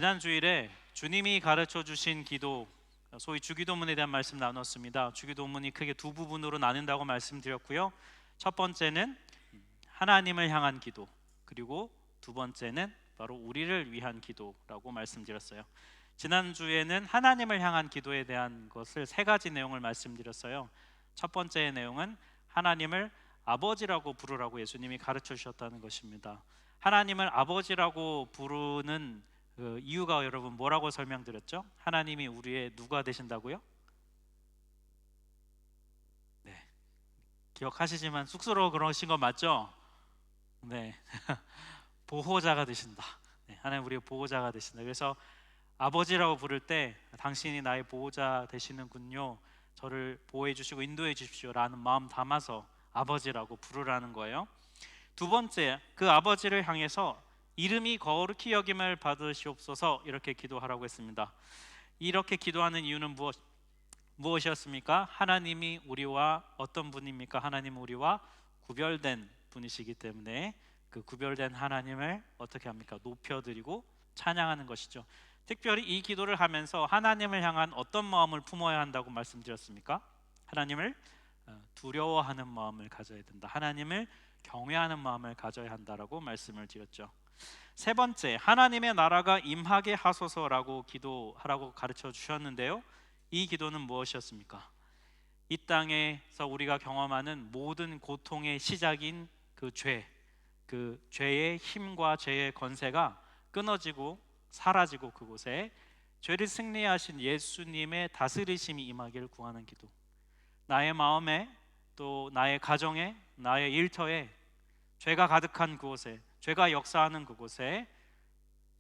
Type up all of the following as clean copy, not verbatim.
지난 주일에 주님이 가르쳐 주신 기도, 소위 주기도문에 대한 말씀 나눴습니다. 주기도문이 크게 두 부분으로 나눈다고 말씀드렸고요. 첫 번째는 하나님을 향한 기도, 그리고 두 번째는 바로 우리를 위한 기도라고 말씀드렸어요. 지난주에는 하나님을 향한 기도에 대한 것을 세 가지 내용을 말씀드렸어요. 첫 번째 내용은 하나님을 아버지라고 부르라고 예수님이 가르쳐 주셨다는 것입니다. 하나님을 아버지라고 부르는 그 이유가 여러분 뭐라고 설명드렸죠? 하나님이 우리의 누가 되신다고요? 네, 기억하시지만 쑥스러워 그러신 거 맞죠? 네, 보호자가 되신다. 네, 하나님 우리의 보호자가 되신다. 그래서 아버지라고 부를 때 당신이 나의 보호자 되시는군요, 저를 보호해 주시고 인도해 주십시오 라는 마음 담아서 아버지라고 부르라는 거예요. 두 번째, 그 아버지를 향해서 이름이 거룩히 여김을 받으시옵소서 이렇게 기도하라고 했습니다. 이렇게 기도하는 이유는 무엇이었습니까? 하나님이 우리와 어떤 분입니까? 하나님은 우리와 구별된 분이시기 때문에 그 구별된 하나님을 어떻게 합니까? 높여드리고 찬양하는 것이죠. 특별히 이 기도를 하면서 하나님을 향한 어떤 마음을 품어야 한다고 말씀드렸습니까? 하나님을 두려워하는 마음을 가져야 된다. 하나님을 경외하는 마음을 가져야 한다라고 말씀을 드렸죠. 세 번째, 하나님의 나라가 임하게 하소서라고 기도하라고 가르쳐 주셨는데요. 이 기도는 무엇이었습니까? 이 땅에서 우리가 경험하는 모든 고통의 시작인 그 죄의 힘과 죄의 권세가 끊어지고 사라지고 그곳에 죄를 승리하신 예수님의 다스리심이 임하기를 구하는 기도. 나의 마음에, 또 나의 가정에, 나의 일터에 죄가 가득한 그곳에, 죄가 역사하는 그곳에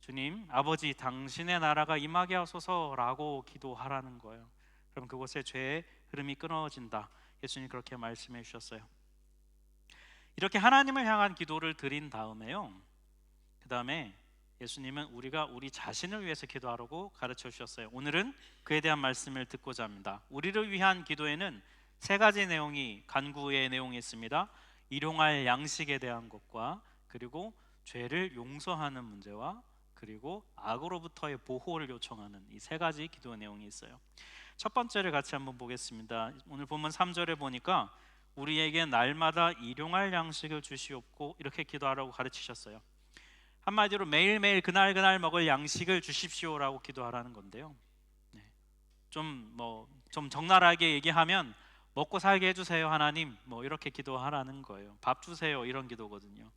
주님 아버지 당신의 나라가 임하게 하소서라고 기도하라는 거예요. 그럼 그곳에 죄의 흐름이 끊어진다. 예수님 그렇게 말씀해 주셨어요. 이렇게 하나님을 향한 기도를 드린 다음에요, 그 다음에 예수님은 우리가 우리 자신을 위해서 기도하라고 가르쳐 주셨어요. 오늘은 그에 대한 말씀을 듣고자 합니다. 우리를 위한 기도에는 세 가지 내용이, 간구의 내용이 있습니다. 일용할 양식에 대한 것과, 그리고 죄를 용서하는 문제와, 그리고 악으로부터의 보호를 요청하는 이 세 가지 기도 내용이 있어요. 첫 번째를 같이 한번 보겠습니다. 오늘 본문 3절에 보니까 우리에게 날마다 일용할 양식을 주시옵고 이렇게 기도하라고 가르치셨어요. 한마디로 매일매일 그날 먹을 양식을 주십시오라고 기도하라는 건데요. 네. 좀 적나라하게 얘기하면 먹고 살게 해주세요 하나님, 이렇게 기도하라는 거예요. 밥 주세요 이런 기도거든요.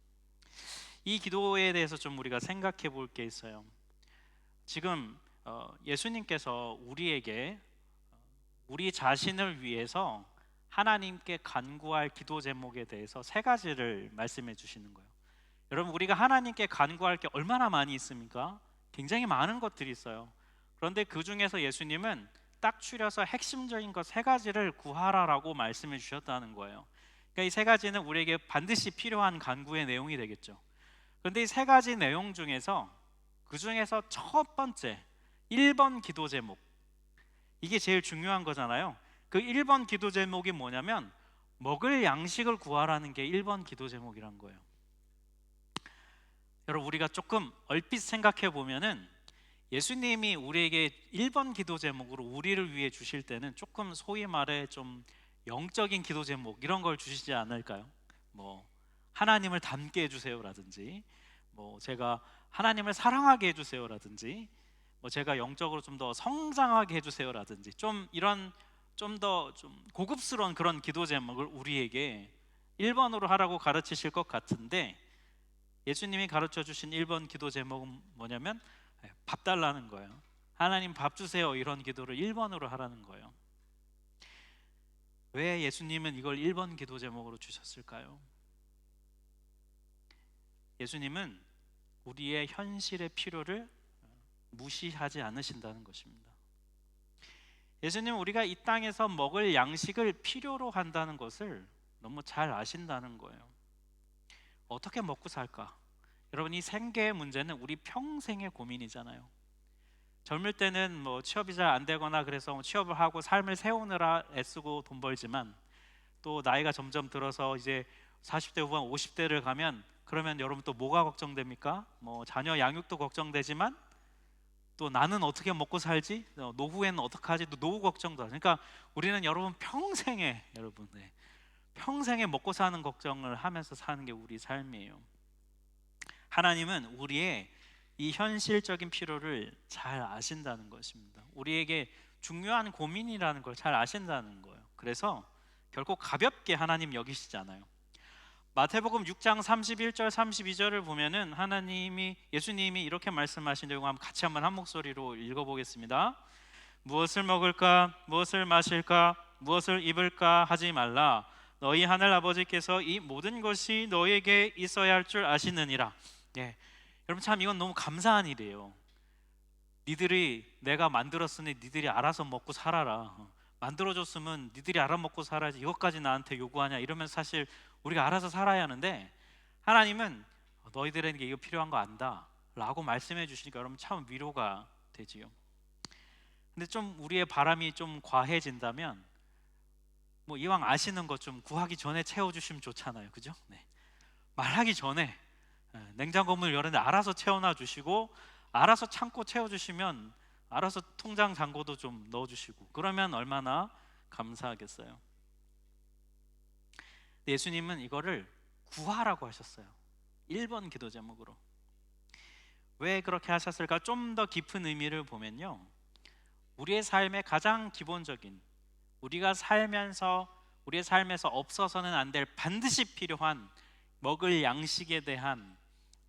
이 기도에 대해서 좀 우리가 생각해 볼 게 있어요. 지금 예수님께서 우리에게 우리 자신을 위해서 하나님께 간구할 기도 제목에 대해서 세 가지를 말씀해 주시는 거예요. 여러분, 우리가 하나님께 간구할 게 얼마나 많이 있습니까? 굉장히 많은 것들이 있어요. 그런데 그 중에서 예수님은 딱 추려서 핵심적인 것 세 가지를 구하라라고 말씀해 주셨다는 거예요. 그러니까 이 세 가지는 우리에게 반드시 필요한 간구의 내용이 되겠죠. 그런데 이 세 가지 내용 중에서 그 중에서 첫 번째 1번 기도 제목, 이게 제일 중요한 거잖아요. 그 1번 기도 제목이 뭐냐면 먹을 양식을 구하라는 게 1번 기도 제목이란 거예요. 여러분, 우리가 조금 얼핏 생각해 보면은 예수님이 우리에게 1번 기도 제목으로 우리를 위해 주실 때는 조금 소위 말해 좀 영적인 기도 제목 이런 걸 주시지 않을까요? 하나님을 닮게 해주세요라든지, 제가 하나님을 사랑하게 해주세요라든지, 제가 영적으로 좀 더 성장하게 해주세요라든지, 좀 이런 좀 더 좀 고급스러운 그런 기도 제목을 우리에게 1번으로 하라고 가르치실 것 같은데, 예수님이 가르쳐 주신 1번 기도 제목은 뭐냐면 밥 달라는 거예요. 하나님 밥 주세요 이런 기도를 1번으로 하라는 거예요. 왜 예수님은 이걸 1번 기도 제목으로 주셨을까요? 예수님은 우리의 현실의 필요를 무시하지 않으신다는 것입니다. 예수님은 우리가 이 땅에서 먹을 양식을 필요로 한다는 것을 너무 잘 아신다는 거예요. 어떻게 먹고 살까? 여러분, 이 생계의 문제는 우리 평생의 고민이잖아요. 젊을 때는 취업이 잘 안 되거나 그래서 취업을 하고 삶을 세우느라 애쓰고 돈 벌지만, 또 나이가 점점 들어서 이제 40대 후반 50대를 가면, 그러면 여러분 또 뭐가 걱정됩니까? 자녀 양육도 걱정되지만 또 나는 어떻게 먹고 살지? 노후에는 어떡하지? 또 노후 걱정도 하죠. 그러니까 우리는 여러분 평생에 여러분 평생에 먹고 사는 걱정을 하면서 사는 게 우리 삶이에요. 하나님은 우리의 이 현실적인 필요를 잘 아신다는 것입니다. 우리에게 중요한 고민이라는 걸 잘 아신다는 거예요. 그래서 결코 가볍게 하나님 여기시잖아요. 마태복음 6장 31절 32절을 보면은 예수님이 이렇게 말씀하신 내용 같이 한번 한 목소리로 읽어보겠습니다. 무엇을 먹을까, 무엇을 마실까, 무엇을 입을까 하지 말라. 너희 하늘 아버지께서 이 모든 것이 너에게 있어야 할 줄 아시느니라. 예, 여러분 참 이건 너무 감사한 일이에요. 니들이 내가 만들었으니 니들이 알아서 먹고 살아라. 만들어줬으면 니들이 알아먹고 살아야지 이것까지 나한테 요구하냐 이러면 사실 우리가 알아서 살아야 하는데 하나님은 너희들에게 이거 필요한 거 안다 라고 말씀해 주시니까 여러분 참 위로가 되지요. 근데 좀 우리의 바람이 좀 과해진다면 뭐 이왕 아시는 것 좀 구하기 전에 채워주시면 좋잖아요, 그죠? 네. 말하기 전에 냉장고 문을 열었는데 알아서 채워놔 주시고 알아서 창고 채워주시면 알아서 통장 잔고도 좀 넣어주시고 그러면 얼마나 감사하겠어요. 예수님은 이거를 구하라고 하셨어요. 1번 기도 제목으로. 왜 그렇게 하셨을까? 좀 더 깊은 의미를 보면요, 우리의 삶의 가장 기본적인 우리의 삶에서 없어서는 안 될 반드시 필요한 먹을 양식에 대한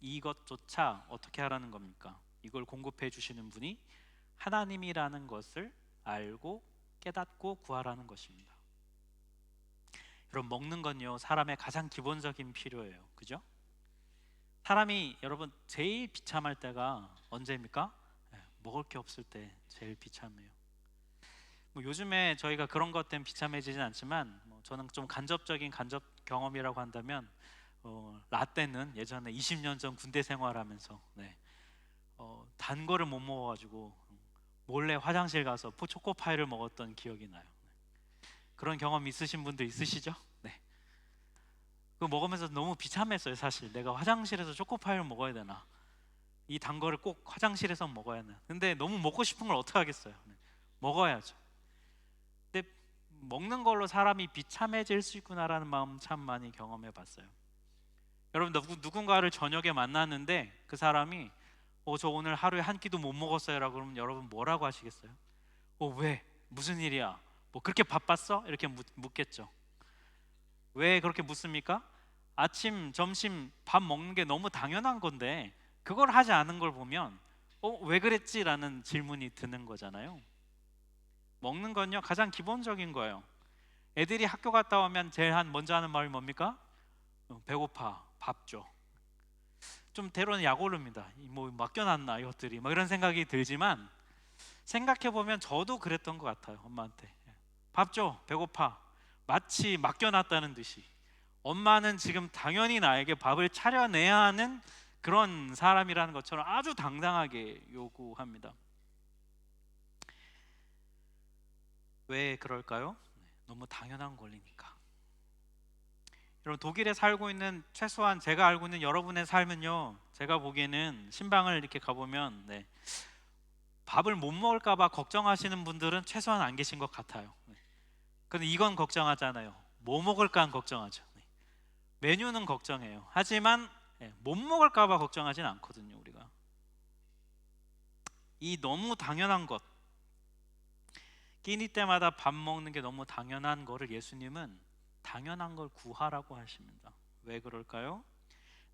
이것조차 어떻게 하라는 겁니까? 이걸 공급해 주시는 분이 하나님이라는 것을 알고 깨닫고 구하라는 것입니다. 여러분 먹는 건요 사람의 가장 기본적인 필요예요, 그죠? 사람이 여러분 제일 비참할 때가 언제입니까? 먹을 게 없을 때 제일 비참해요. 뭐 요즘에 저희가 그런 것 때문에 비참해지진 않지만 저는 좀 간접 경험이라고 한다면 라떼는 예전에 20년 전 군대 생활하면서 단 거를 못 먹어가지고 몰래 화장실 가서 초코파이를 먹었던 기억이 나요. 그런 경험 있으신 분들 있으시죠? 네. 그거 먹으면서 너무 비참했어요. 사실 내가 화장실에서 초코파이를 먹어야 되나, 이 단 거를 꼭 화장실에서 먹어야 하나. 근데 너무 먹고 싶은 걸 어떻게 하겠어요? 먹어야죠. 근데 먹는 걸로 사람이 비참해질 수 있구나라는 마음 참 많이 경험해 봤어요. 여러분 누군가를 저녁에 만났는데 그 사람이 저 오늘 하루에 한 끼도 못 먹었어요 라고 그러면 여러분 뭐라고 하시겠어요? 왜? 무슨 일이야? 뭐 그렇게 바빴어? 이렇게 묻겠죠. 왜 그렇게 묻습니까? 아침, 점심, 밥 먹는 게 너무 당연한 건데 그걸 하지 않은 걸 보면 왜 그랬지? 라는 질문이 드는 거잖아요. 먹는 건요 가장 기본적인 거예요. 애들이 학교 갔다 오면 제일 먼저 하는 말이 뭡니까? 배고파, 밥 줘. 좀 때로는 약오릅니다. 뭐 맡겨놨나 이것들이 막 이런 생각이 들지만 생각해보면 저도 그랬던 것 같아요. 엄마한테 밥 줘, 배고파, 마치 맡겨놨다는 듯이 엄마는 지금 당연히 나에게 밥을 차려내야 하는 그런 사람이라는 것처럼 아주 당당하게 요구합니다. 왜 그럴까요? 너무 당연한 권리니까. 여러분 독일에 살고 있는 최소한 제가 알고 있는 여러분의 삶은요, 제가 보기에는 신방을 이렇게 가보면 밥을 못 먹을까 봐 걱정하시는 분들은 최소한 안 계신 것 같아요. 근데 이건 걱정하잖아요. 뭐 먹을까 걱정하죠. 메뉴는 걱정해요. 하지만 못 먹을까 봐 걱정하진 않거든요. 우리가 이 너무 당연한 것, 끼니 때마다 밥 먹는 게 너무 당연한 거를 예수님은 당연한 걸 구하라고 하십니다. 왜 그럴까요?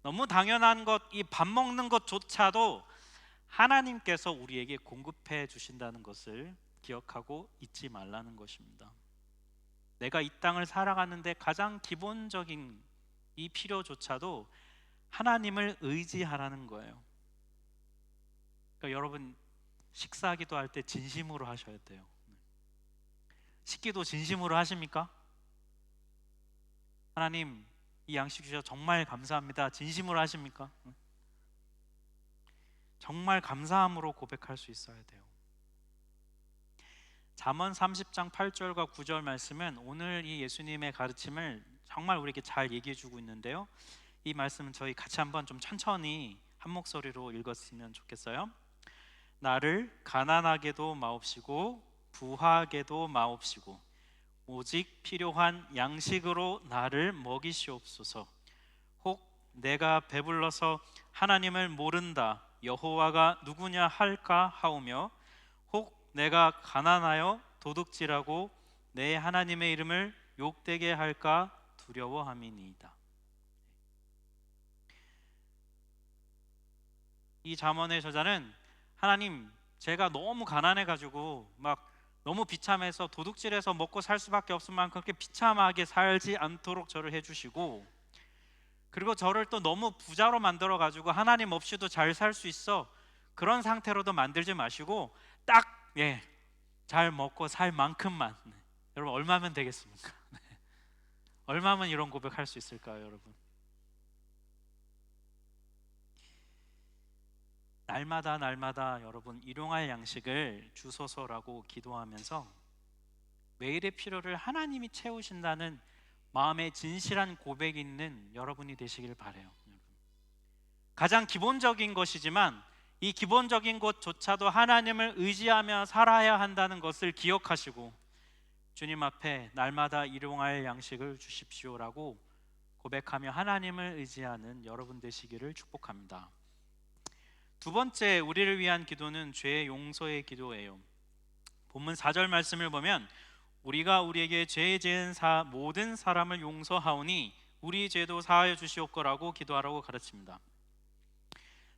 너무 당연한 것, 이 밥 먹는 것조차도 하나님께서 우리에게 공급해 주신다는 것을 기억하고 잊지 말라는 것입니다. 내가 이 땅을 살아가는데 가장 기본적인 이 필요조차도 하나님을 의지하라는 거예요. 그러니까 여러분 식사기도 할 때 진심으로 하셔야 돼요. 식기도 진심으로 하십니까? 하나님 이 양식 주셔서 정말 감사합니다. 진심으로 하십니까? 정말 감사함으로 고백할 수 있어야 돼요. 잠언 30장 8절과 9절 말씀은 오늘 이 예수님의 가르침을 정말 우리에게 잘 얘기해 주고 있는데요, 이 말씀은 저희 같이 한번 좀 천천히 한 목소리로 읽었으면 좋겠어요. 나를 가난하게도 마옵시고 부하게도 마옵시고 오직 필요한 양식으로 나를 먹이시옵소서. 혹 내가 배불러서 하나님을 모른다 여호와가 누구냐 할까 하오며 혹 내가 가난하여 도둑질하고 내 하나님의 이름을 욕되게 할까 두려워함이니이다. 이 잠언의 저자는 하나님, 제가 너무 가난해 가지고 막 너무 비참해서 도둑질해서 먹고 살 수밖에 없을 만큼 그렇게 비참하게 살지 않도록 저를 해주시고, 그리고 저를 또 너무 부자로 만들어 가지고 하나님 없이도 잘 살 수 있어, 그런 상태로도 만들지 마시고 딱 잘 먹고 살 만큼만. 여러분 얼마면 되겠습니까? 얼마면 이런 고백할 수 있을까요, 여러분? 날마다 일용할 일용할 양식을 주소서라고 기도하면서 매일의 필요를 하나님이 채우신다는 마음의 진실한 고백이 있는 여러분이 되시길 바라요. 가장 기본적인 것이지만 이 기본적인 것조차도 하나님을 의지하며 살아야 한다는 것을 기억하시고 주님 앞에 날마다 일용할 양식을 주십시오라고 고백하며 하나님을 의지하는 여러분 되시기를 축복합니다. 두 번째, 우리를 위한 기도는 죄 용서의 기도예요. 본문 4절 말씀을 보면 우리가 우리에게 죄 지은 모든 사람을 용서하오니 우리 죄도 사하여 주시옵고라고 기도하라고 가르칩니다.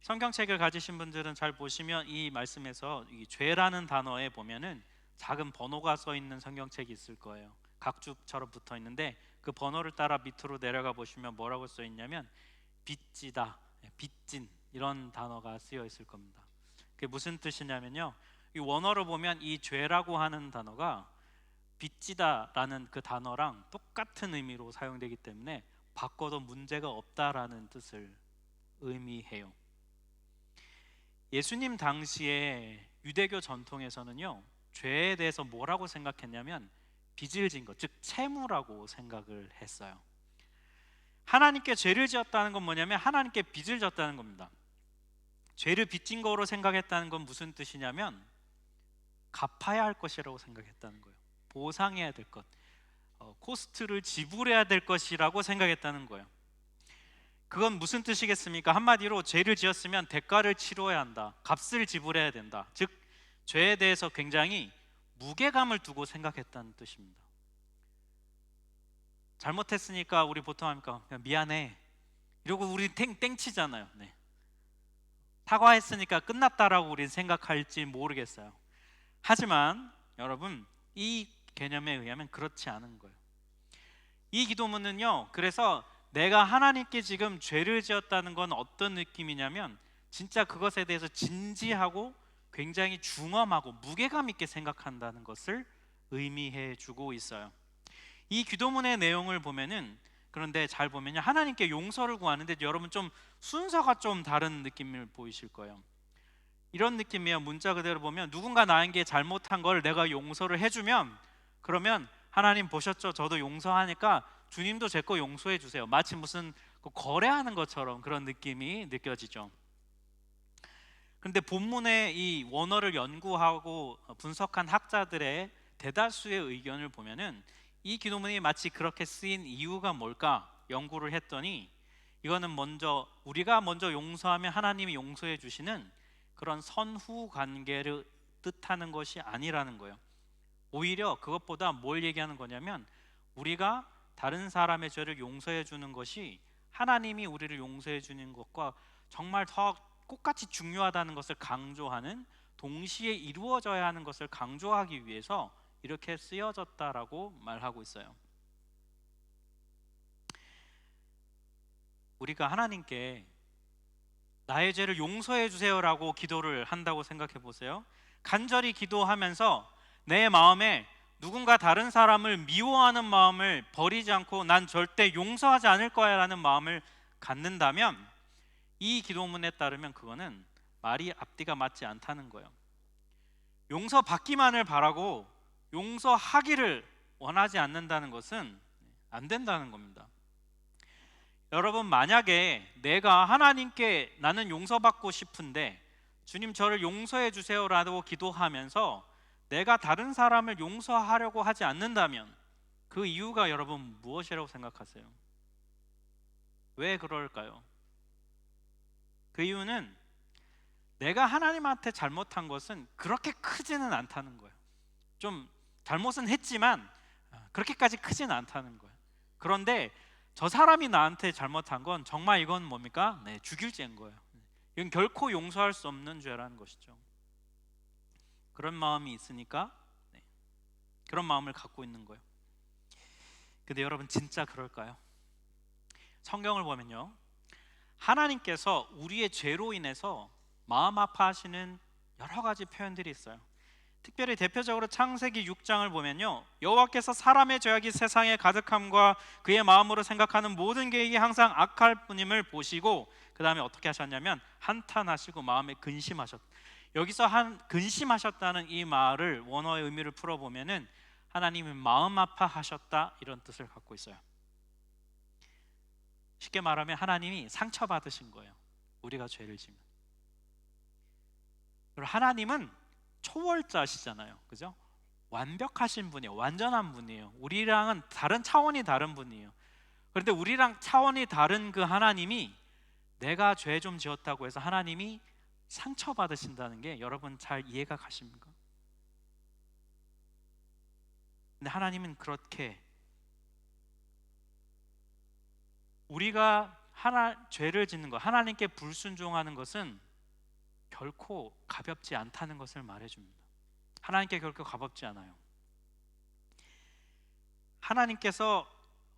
성경책을 가지신 분들은 잘 보시면 이 말씀에서 이 죄라는 단어에 보면은 작은 번호가 써 있는 성경책이 있을 거예요. 각주처럼 붙어 있는데 그 번호를 따라 밑으로 내려가 보시면 뭐라고 써 있냐면 빚지다, 빚진, 이런 단어가 쓰여 있을 겁니다. 그게 무슨 뜻이냐면요, 이 원어로 보면 이 죄라고 하는 단어가 빚지다라는 그 단어랑 똑같은 의미로 사용되기 때문에 바꿔도 문제가 없다라는 뜻을 의미해요. 예수님 당시에 유대교 전통에서는요, 죄에 대해서 뭐라고 생각했냐면 빚을 진 것, 즉 채무라고 생각을 했어요. 하나님께 죄를 지었다는 건 뭐냐면 하나님께 빚을 졌다는 겁니다. 죄를 빚진 거로 생각했다는 건 무슨 뜻이냐면 갚아야 할 것이라고 생각했다는 거예요. 보상해야 될 것, 코스트를 지불해야 될 것이라고 생각했다는 거예요. 그건 무슨 뜻이겠습니까? 한마디로 죄를 지었으면 대가를 치러야 한다, 값을 지불해야 된다. 즉 죄에 대해서 굉장히 무게감을 두고 생각했다는 뜻입니다. 잘못했으니까 우리 보통 합니까? 그냥 미안해 이러고 우리 땡치잖아요. 사과했으니까 끝났다라고 우리는 생각할지 모르겠어요. 하지만 여러분, 이 개념에 의하면 그렇지 않은 거예요. 이 기도문은요, 그래서 내가 하나님께 지금 죄를 지었다는 건 어떤 느낌이냐면 진짜 그것에 대해서 진지하고 굉장히 중엄하고 무게감 있게 생각한다는 것을 의미해 주고 있어요. 이 기도문의 내용을 보면은, 그런데 잘 보면요, 하나님께 용서를 구하는데 여러분 좀 순서가 좀 다른 느낌을 보이실 거예요. 이런 느낌이에요. 문자 그대로 보면 누군가 나에게 잘못한 걸 내가 용서를 해주면, 그러면 하나님 보셨죠? 저도 용서하니까 주님도 제 거 용서해 주세요. 마치 무슨 거래하는 것처럼 그런 느낌이 느껴지죠. 그런데 본문의 이 원어를 연구하고 분석한 학자들의 대다수의 의견을 보면은 이 기도문이 마치 그렇게 쓰인 이유가 뭘까 연구를 했더니, 이거는 먼저 우리가 먼저 용서하면 하나님이 용서해 주시는 그런 선후 관계를 뜻하는 것이 아니라는 거예요. 오히려 그것보다 뭘 얘기하는 거냐면 우리가 다른 사람의 죄를 용서해 주는 것이 하나님이 우리를 용서해 주는 것과 정말 더 똑같이 중요하다는 것을 강조하는, 동시에 이루어져야 하는 것을 강조하기 위해서 이렇게 쓰여졌다라고 말하고 있어요. 우리가 하나님께 나의 죄를 용서해 주세요라고 기도를 한다고 생각해 보세요. 간절히 기도하면서 내 마음에 누군가 다른 사람을 미워하는 마음을 버리지 않고 난 절대 용서하지 않을 거야 라는 마음을 갖는다면, 이 기도문에 따르면 그거는 말이 앞뒤가 맞지 않다는 거예요. 용서받기만을 바라고 용서하기를 원하지 않는다는 것은 안 된다는 겁니다. 여러분, 만약에 내가 하나님께 나는 용서받고 싶은데 주님 저를 용서해 주세요라고 기도하면서 내가 다른 사람을 용서하려고 하지 않는다면 그 이유가 여러분 무엇이라고 생각하세요? 왜 그럴까요? 그 이유는 내가 하나님한테 잘못한 것은 그렇게 크지는 않다는 거예요. 좀 잘못은 했지만 그렇게까지 크지는 않다는 거예요. 그런데 저 사람이 나한테 잘못한 건 정말 이건 뭡니까? 네, 죽일 죄인 거예요. 이건 결코 용서할 수 없는 죄라는 것이죠. 그런 마음이 있으니까 네, 그런 마음을 갖고 있는 거예요. 근데 여러분 진짜 그럴까요? 성경을 보면요, 하나님께서 우리의 죄로 인해서 마음 아파하시는 여러 가지 표현들이 있어요. 특별히 대표적으로 창세기 6장을 보면요, 여호와께서 사람의 죄악이 세상에 가득함과 그의 마음으로 생각하는 모든 계획이 항상 악할 뿐임을 보시고 그 다음에 어떻게 하셨냐면 한탄하시고 마음에 여기서 근심하셨다는 이 말을 원어의 의미를 풀어보면은 하나님이 마음 아파하셨다 이런 뜻을 갖고 있어요. 쉽게 말하면 하나님이 상처받으신 거예요. 우리가 죄를 지면. 그리고 하나님은 초월자시잖아요, 그죠? 완벽하신 분이에요. 완전한 분이에요. 우리랑은 다른 차원이 다른 분이에요. 그런데 우리랑 차원이 다른 그 하나님이 내가 죄 좀 지었다고 해서 하나님이 상처받으신다는 게 여러분 잘 이해가 가십니까? 근데 하나님은 그렇게 우리가 죄를 짓는 것, 하나님께 불순종하는 것은 결코 가볍지 않다는 것을 말해줍니다. 하나님께 결코 가볍지 않아요. 하나님께서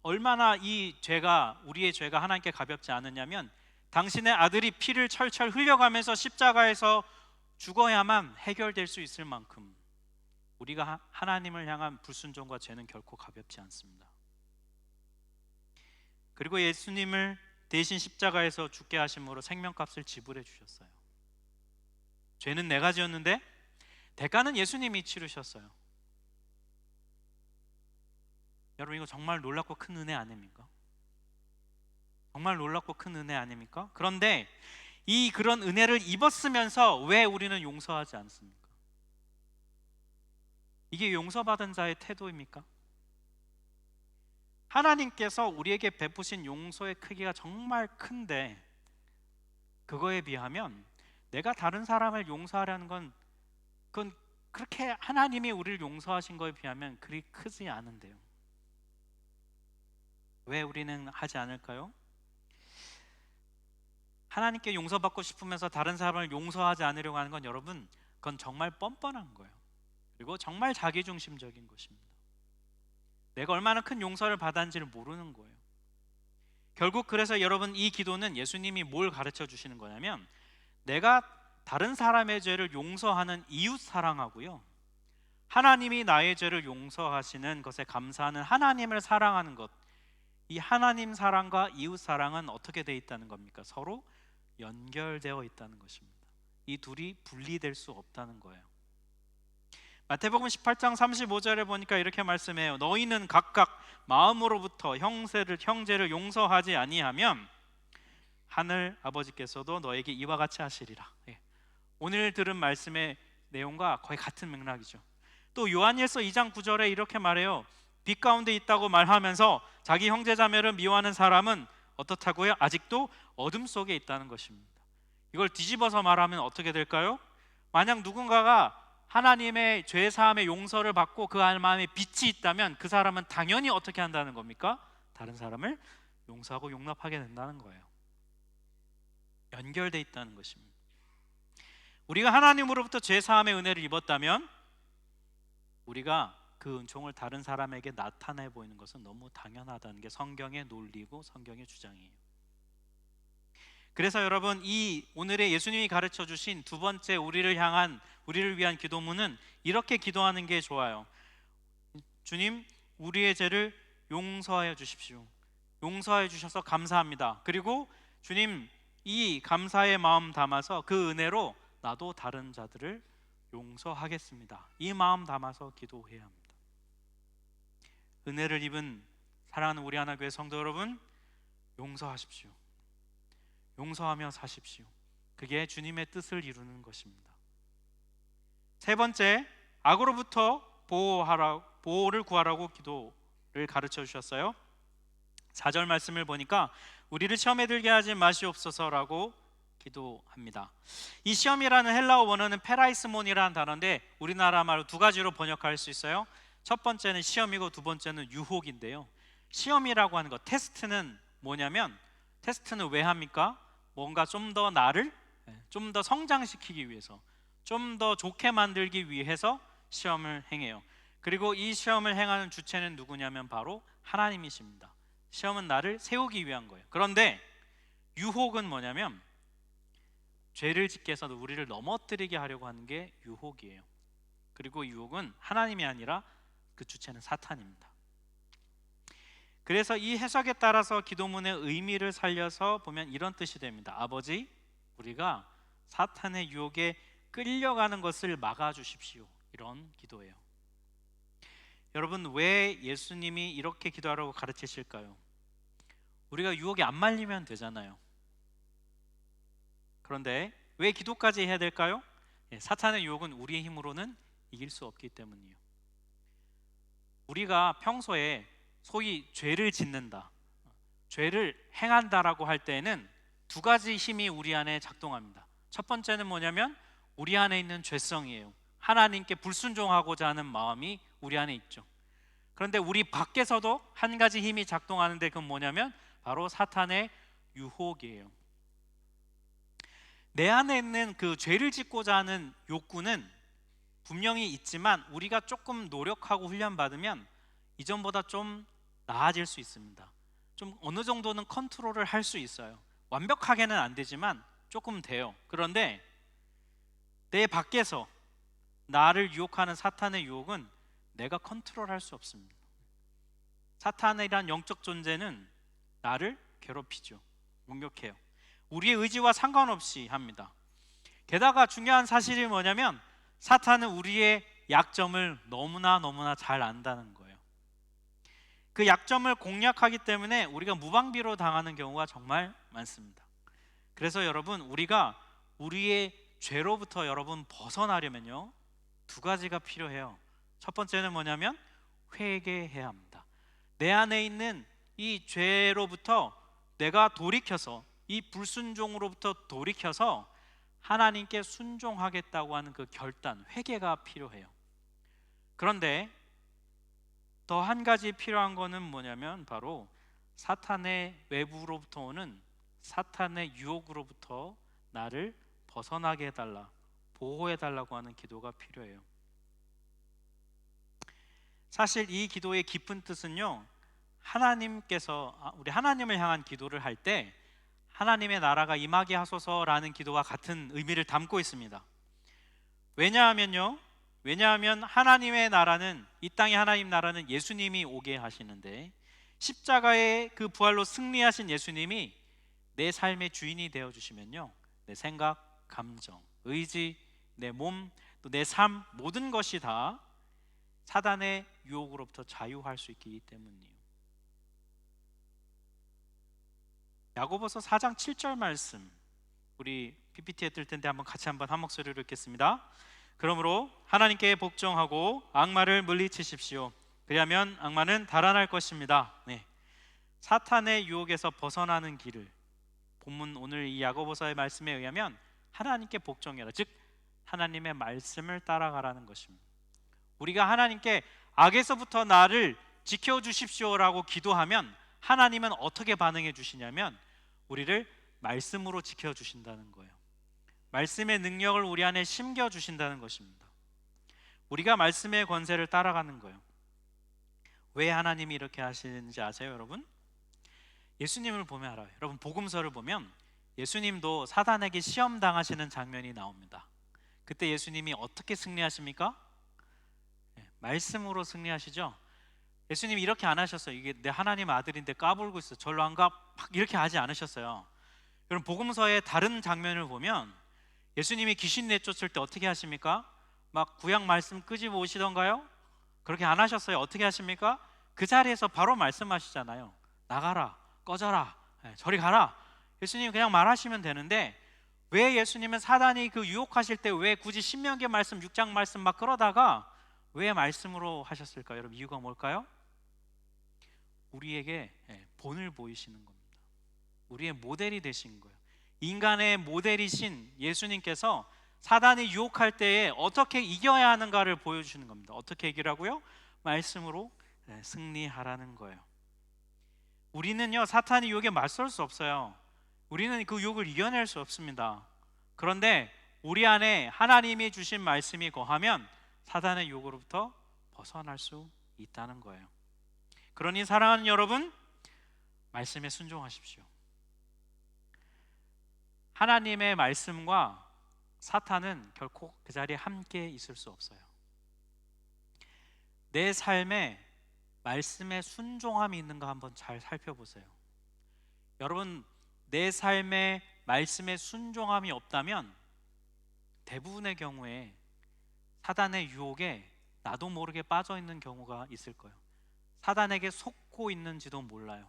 얼마나 우리의 죄가 하나님께 가볍지 않으냐면 당신의 아들이 피를 철철 흘려가면서 십자가에서 죽어야만 해결될 수 있을 만큼 우리가 하나님을 향한 불순종과 죄는 결코 가볍지 않습니다. 그리고 예수님을 대신 십자가에서 죽게 하심으로 생명값을 지불해 주셨어요. 죄는 내가 지었는데 대가는 예수님이 치르셨어요. 여러분 이거 정말 놀랍고 큰 은혜 아닙니까? 정말 놀랍고 큰 은혜 아닙니까? 그런데 그런 은혜를 입었으면서 왜 우리는 용서하지 않습니까? 이게 용서받은 자의 태도입니까? 하나님께서 우리에게 베푸신 용서의 크기가 정말 큰데 그거에 비하면 내가 다른 사람을 용서하려는 그건 그렇게 하나님이 우리를 용서하신 거에 비하면 그리 크지 않은데요. 왜 우리는 하지 않을까요? 하나님께 용서받고 싶으면서 다른 사람을 용서하지 않으려고 하는 건 여러분 그건 정말 뻔뻔한 거예요. 그리고 정말 자기중심적인 것입니다. 내가 얼마나 큰 용서를 받았는지를 모르는 거예요. 결국 그래서 여러분 이 기도는 예수님이 뭘 가르쳐 주시는 거냐면 내가 다른 사람의 죄를 용서하는 이웃 사랑하고요, 하나님이 나의 죄를 용서하시는 것에 감사하는 하나님을 사랑하는 것, 이 하나님 사랑과 이웃 사랑은 어떻게 되어 있다는 겁니까? 서로 연결되어 있다는 것입니다. 이 둘이 분리될 수 없다는 거예요. 마태복음 18장 35절에 보니까 이렇게 말씀해요. 너희는 각각 마음으로부터 형제를 용서하지 아니하면 하늘 아버지께서도 너에게 이와 같이 하시리라. 오늘 들은 말씀의 내용과 거의 같은 맥락이죠. 또 요한일서 2장 9절에 이렇게 말해요. 빛 가운데 있다고 말하면서 자기 형제자매를 미워하는 사람은 어떻다고요? 아직도 어둠 속에 있다는 것입니다. 이걸 뒤집어서 말하면 어떻게 될까요? 만약 누군가가 하나님의 죄 사함의 용서를 받고 그 마음에 빛이 있다면 그 사람은 당연히 어떻게 한다는 겁니까? 다른 사람을 용서하고 용납하게 된다는 거예요. 연결돼 있다는 것입니다. 우리가 하나님으로부터 죄 사함의 은혜를 입었다면 우리가 그 은총을 다른 사람에게 나타내 보이는 것은 너무 당연하다는 게 성경의 논리고 성경의 주장이에요. 그래서 여러분 이 오늘의 예수님이 가르쳐 주신 두 번째 우리를 위한 기도문은 이렇게 기도하는 게 좋아요. 주님, 우리의 죄를 용서하여 주십시오. 용서해 주셔서 감사합니다. 그리고 주님, 이 감사의 마음 담아서 그 은혜로 나도 다른 자들을 용서하겠습니다. 이 마음 담아서 기도해야 합니다. 은혜를 입은 사랑하는 우리 하나교회 성도 여러분, 용서하십시오. 용서하며 사십시오. 그게 주님의 뜻을 이루는 것입니다. 세 번째, 악으로부터 보호를 구하라고 기도를 가르쳐 주셨어요. 4절 말씀을 보니까 우리를 시험에 들게 하지 마시옵소서라고 기도합니다. 이 시험이라는 헬라어 원어는 페라이스몬이라는 단어인데 우리나라 말로 두 가지로 번역할 수 있어요. 첫 번째는 시험이고 두 번째는 유혹인데요. 시험이라고 하는 것, 테스트는 뭐냐면, 테스트는 왜 합니까? 뭔가 좀 더 나를 좀 더 성장시키기 위해서, 좀 더 좋게 만들기 위해서 시험을 행해요. 그리고 이 시험을 행하는 주체는 누구냐면 바로 하나님이십니다. 시험은 나를 세우기 위한 거예요. 그런데 유혹은 뭐냐면 죄를 짓게 해서 우리를 넘어뜨리게 하려고 하는 게 유혹이에요. 그리고 유혹은 하나님이 아니라 그 주체는 사탄입니다. 그래서 이 해석에 따라서 기도문의 의미를 살려서 보면 이런 뜻이 됩니다. 아버지, 우리가 사탄의 유혹에 끌려가는 것을 막아주십시오. 이런 기도예요. 여러분, 왜 예수님이 이렇게 기도하라고 가르치실까요? 우리가 유혹에 안 말리면 되잖아요. 그런데 왜 기도까지 해야 될까요? 사탄의 유혹은 우리의 힘으로는 이길 수 없기 때문이에요. 우리가 평소에 소위 죄를 짓는다, 죄를 행한다라고 할 때에는 두 가지 힘이 우리 안에 작동합니다. 첫 번째는 뭐냐면 우리 안에 있는 죄성이에요. 하나님께 불순종하고자 하는 마음이 우리 안에 있죠. 그런데 우리 밖에서도 한 가지 힘이 작동하는데 그건 뭐냐면 바로 사탄의 유혹이에요. 내 안에 있는 그 죄를 짓고자 하는 욕구는 분명히 있지만 우리가 조금 노력하고 훈련받으면 이전보다 좀 나아질 수 있습니다. 좀 어느 정도는 컨트롤을 할 수 있어요. 완벽하게는 안 되지만 조금 돼요. 그런데 내 밖에서 나를 유혹하는 사탄의 유혹은 내가 컨트롤할 수 없습니다. 사탄이란 영적 존재는 나를 괴롭히죠. 공격해요. 우리의 의지와 상관없이 합니다. 게다가 중요한 사실이 뭐냐면 사탄은 우리의 약점을 너무나 잘 안다는 거예요. 그 약점을 공략하기 때문에 우리가 무방비로 당하는 경우가 정말 많습니다. 그래서 여러분, 우리가 우리의 죄로부터 여러분 벗어나려면요, 두 가지가 필요해요. 첫 번째는 뭐냐면 회개해야 합니다. 내 안에 있는 이 죄로부터 내가 돌이켜서, 이 불순종으로부터 돌이켜서 하나님께 순종하겠다고 하는 그 결단, 회개가 필요해요. 그런데 더 한 가지 필요한 거는 뭐냐면 바로 사탄의 외부로부터 오는 사탄의 유혹으로부터 나를 벗어나게 해달라, 보호해달라고 하는 기도가 필요해요. 사실 이 기도의 깊은 뜻은요, 하나님께서 우리 하나님을 향한 기도를 할 때 하나님의 나라가 임하게 하소서라는 기도와 같은 의미를 담고 있습니다. 왜냐하면 하나님의 나라는, 이 땅의 하나님 나라는 예수님이 오게 하시는데 십자가의 그 부활로 승리하신 예수님이 내 삶의 주인이 되어 주시면요, 내 생각, 감정, 의지, 내 몸, 또 내 삶, 모든 것이 다 사단의 유혹으로부터 자유할 수 있기 때문이에요. 야고보서 4장 7절 말씀, 우리 PPT에 뜰 텐데 같이 한번 한 목소리로 읽겠습니다. 그러므로 하나님께 복종하고 악마를 물리치십시오. 그리하면 악마는 달아날 것입니다. 사탄의 유혹에서 벗어나는 길을, 본문 오늘 이 야고보서의 말씀에 의하면 하나님께 복종해라, 즉 하나님의 말씀을 따라가라는 것입니다. 우리가 하나님께 악에서부터 나를 지켜주십시오라고 기도하면 하나님은 어떻게 반응해 주시냐면 우리를 말씀으로 지켜주신다는 거예요. 말씀의 능력을 우리 안에 심겨주신다는 것입니다. 우리가 말씀의 권세를 따라가는 거예요. 왜 하나님이 이렇게 하시는지 아세요, 여러분? 예수님을 보면 알아요. 여러분, 복음서를 보면 예수님도 사단에게 시험 당하시는 장면이 나옵니다. 그때 예수님이 어떻게 승리하십니까? 말씀으로 승리하시죠. 예수님이 이렇게 안 하셨어요. 이게 내 하나님 아들인데 까불고 있어, 절로 안 가, 막 이렇게 하지 않으셨어요. 여러분, 복음서의 다른 장면을 보면 예수님이 귀신 내쫓을 때 어떻게 하십니까? 막 구약 말씀 끄집어 오시던가요? 그렇게 안 하셨어요. 어떻게 하십니까? 그 자리에서 바로 말씀하시잖아요. 나가라, 꺼져라, 저리 가라. 예수님 그냥 말하시면 되는데 왜 예수님은 사단이 그 유혹하실 때 왜 굳이 신명기 말씀 6장 말씀 막 끌어다가 왜 말씀으로 하셨을까요? 여러분 이유가 뭘까요? 우리에게 본을 보이시는 겁니다. 우리의 모델이 되신 거예요. 인간의 모델이신 예수님께서 사단이 유혹할 때에 어떻게 이겨야 하는가를 보여주시는 겁니다. 어떻게 이기라고요? 말씀으로 승리하라는 거예요. 우리는요 사탄의 유혹에 맞설 수 없어요. 우리는 그 유혹을 이겨낼 수 없습니다. 그런데 우리 안에 하나님이 주신 말씀이 거하면 사단의 유혹으로부터 벗어날 수 있다는 거예요. 그러니 사랑하는 여러분, 말씀에 순종하십시오. 하나님의 말씀과 사탄은 결코 그 자리에 함께 있을 수 없어요. 내 삶에 말씀에 순종함이 있는가 한번 잘 살펴보세요. 여러분, 내 삶에 말씀에 순종함이 없다면 대부분의 경우에 사단의 유혹에 나도 모르게 빠져 있는 경우가 있을 거예요. 사단에게 속고 있는지도 몰라요.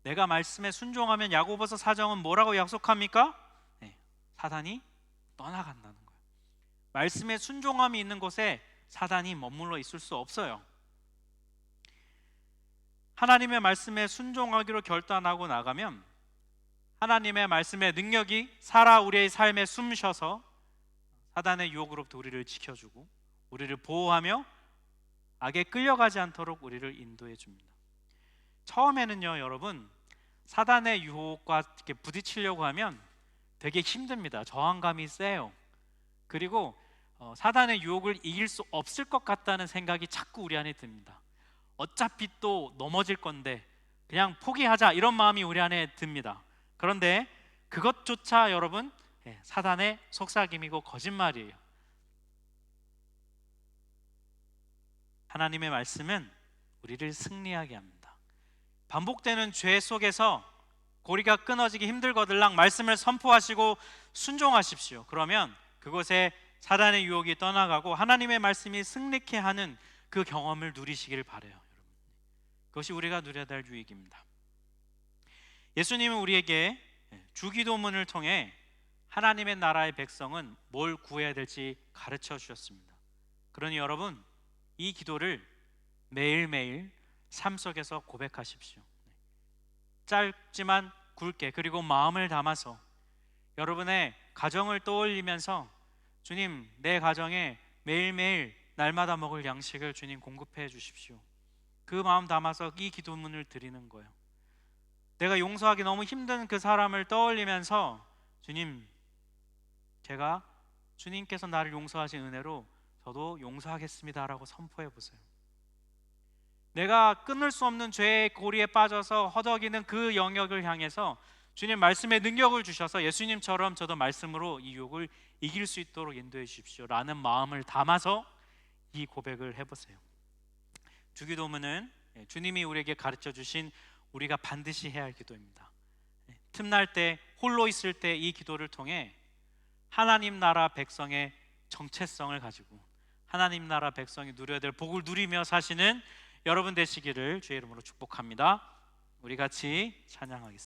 내가 말씀에 순종하면 야고보서 4장은 뭐라고 약속합니까? 사단이 떠나간다는 거예요. 말씀에 순종함이 있는 곳에 사단이 머물러 있을 수 없어요. 하나님의 말씀에 순종하기로 결단하고 나가면 하나님의 말씀의 능력이 살아 우리의 삶에 숨쉬어서 사단의 유혹으로부터 우리를 지켜주고 우리를 보호하며 악에 끌려가지 않도록 우리를 인도해 줍니다. 처음에는요 여러분, 사단의 유혹과 이렇게 부딪히려고 하면 되게 힘듭니다. 저항감이 세요. 그리고 사단의 유혹을 이길 수 없을 것 같다는 생각이 자꾸 우리 안에 듭니다. 어차피 또 넘어질 건데 그냥 포기하자, 이런 마음이 우리 안에 듭니다. 그런데 그것조차 여러분 사단의 속삭임이고 거짓말이에요. 하나님의 말씀은 우리를 승리하게 합니다. 반복되는 죄 속에서 고리가 끊어지기 힘들거들랑 말씀을 선포하시고 순종하십시오. 그러면 그곳에 사단의 유혹이 떠나가고 하나님의 말씀이 승리케 하는 그 경험을 누리시길 바라요. 여러분, 그것이 우리가 누려야 될 유익입니다. 예수님은 우리에게 주기도문을 통해 하나님의 나라의 백성은 뭘 구해야 될지 가르쳐 주셨습니다. 그러니 여러분, 이 기도를 매일매일 삶 속에서 고백하십시오. 짧지만 굵게, 그리고 마음을 담아서 여러분의 가정을 떠올리면서 주님, 내 가정에 매일매일 날마다 먹을 양식을 주님 공급해 주십시오. 그 마음 담아서 이 기도문을 드리는 거예요. 내가 용서하기 너무 힘든 그 사람을 떠올리면서 주님, 제가 주님께서 나를 용서하신 은혜로 저도 용서하겠습니다 라고 선포해 보세요. 내가 끊을 수 없는 죄의 고리에 빠져서 허덕이는 그 영역을 향해서 주님 말씀의 능력을 주셔서 예수님처럼 저도 말씀으로 이 유혹을 이길 수 있도록 인도해 주십시오 라는 마음을 담아서 이 고백을 해보세요. 주기도문은 주님이 우리에게 가르쳐 주신 우리가 반드시 해야 할 기도입니다. 틈날 때, 홀로 있을 때 이 기도를 통해 하나님 나라 백성의 정체성을 가지고 하나님 나라 백성이 누려야 될 복을 누리며 사시는 여러분 되시기를 주의 이름으로 축복합니다. 우리 같이 찬양하겠습니다.